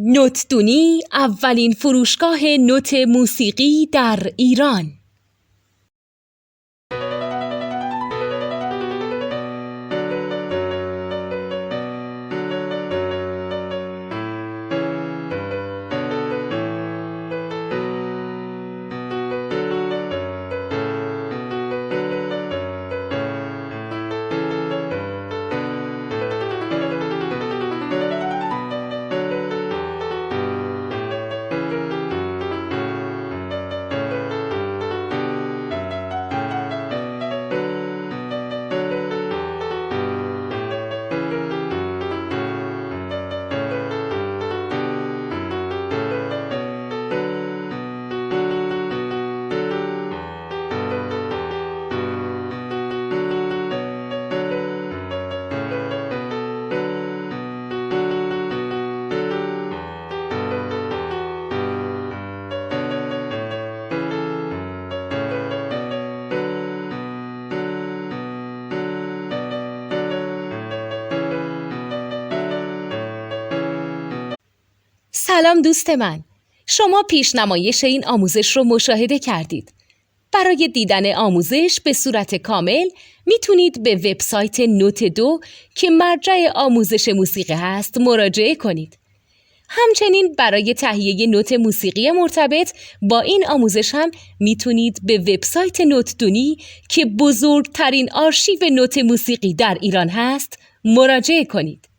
نوتدونی اولین فروشگاه نوت موسیقی در ایران. سلام دوست من، شما پیشنمایش این آموزش رو مشاهده کردید. برای دیدن آموزش به صورت کامل میتونید به وبسایت نوت 2 که مرجع آموزش موسیقی هست مراجعه کنید. همچنین برای تهیه نوت موسیقی مرتبط با این آموزش هم میتونید به وبسایت نوتدونی که بزرگترین آرشیو نوت موسیقی در ایران هست مراجعه کنید.